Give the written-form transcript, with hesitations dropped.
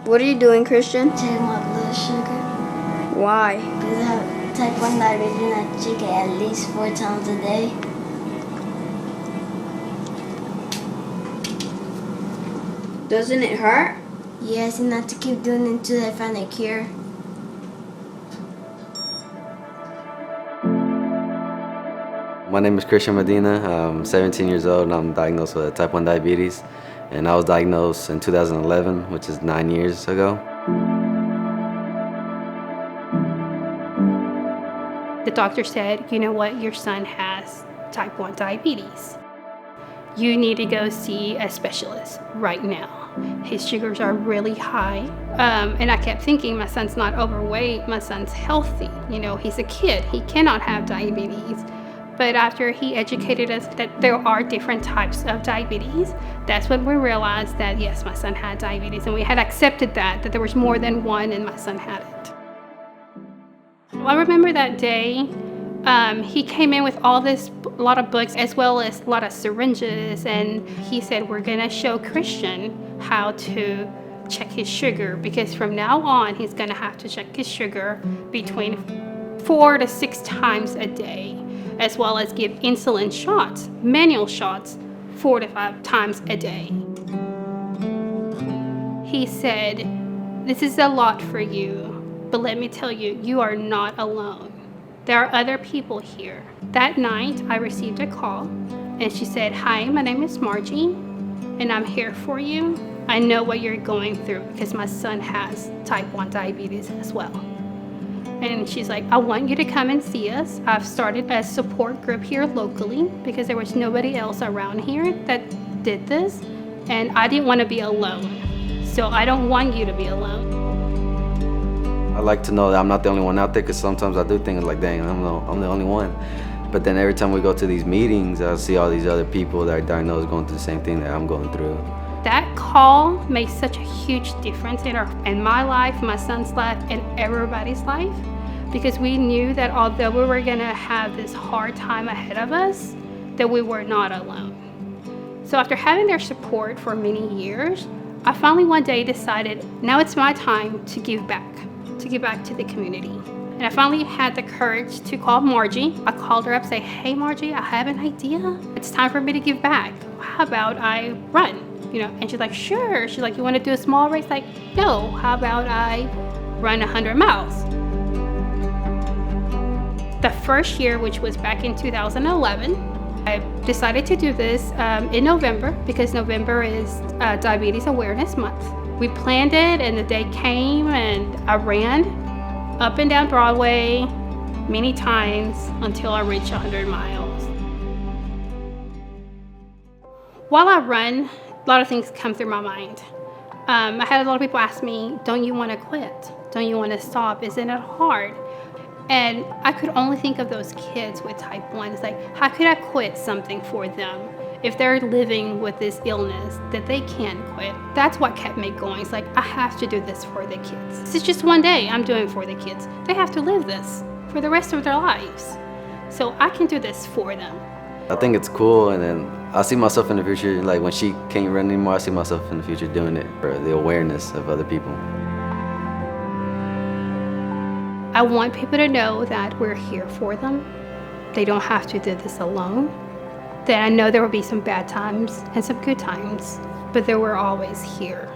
What are you doing, Christian? Taking my blood sugar. Why? Because I have type 1 diabetes and I check it at least 4 times a day. Doesn't it hurt? Yes, and not to keep doing it until I find a cure. My name is Christian Medina. I'm 17 years old and I'm diagnosed with type 1 diabetes. And I was diagnosed in 2011, which is 9 years ago. The doctor said, you know what, your son has type 1 diabetes. You need to go see a specialist right now. His sugars are really high. And I kept thinking, my son's not overweight, my son's healthy. You know, he's a kid, he cannot have diabetes. But after he educated us that there are different types of diabetes, that's when we realized that, yes, my son had diabetes. And we had accepted that there was more than one and my son had it. Well, I remember that day, he came in with a lot of books as well as a lot of syringes. And he said, we're gonna show Christian how to check his sugar, because from now on, he's gonna have to check his sugar between 4 to 6 times a day, as well as give insulin shots, manual shots, 4 to 5 times a day. He said, this is a lot for you, but let me tell you, you are not alone. There are other people here. That night, I received a call, and she said, hi, my name is Margie, and I'm here for you. I know what you're going through because my son has type 1 diabetes as well. And she's like, I want you to come and see us. I've started a support group here locally because there was nobody else around here that did this. And I didn't want to be alone. So I don't want you to be alone. I like to know that I'm not the only one out there, because sometimes I do think like, dang, I'm the only one. But then every time we go to these meetings, I see all these other people that are diagnosed going through the same thing that I'm going through. That call made such a huge difference in my life, my son's life, and everybody's life, because we knew that although we were gonna have this hard time ahead of us, that we were not alone. So after having their support for many years, I finally one day decided, now it's my time to give back to the community. And I finally had the courage to call Margie. I called her up and say, hey Margie, I have an idea. It's time for me to give back. How about I run? You know, and she's like, sure. She's like, you want to do a small race? Like, no, how about I run 100 miles? The first year, which was back in 2011, I decided to do this in November, because November is Diabetes Awareness Month. We planned it and the day came and I ran up and down Broadway many times until I reached 100 miles. While I run, a lot of things come through my mind. I had a lot of people ask me, don't you want to quit? Don't you want to stop? Isn't it hard? And I could only think of those kids with type 1. It's like, how could I quit something for them if they're living with this illness that they can't quit? That's what kept me going. It's like, I have to do this for the kids. This is just one day I'm doing for the kids. They have to live this for the rest of their lives. So I can do this for them. I think it's cool, and then I see myself in the future, like when she can't run anymore, I see myself in the future doing it for the awareness of other people. I want people to know that we're here for them. They don't have to do this alone. That I know there will be some bad times and some good times, but that we're always here.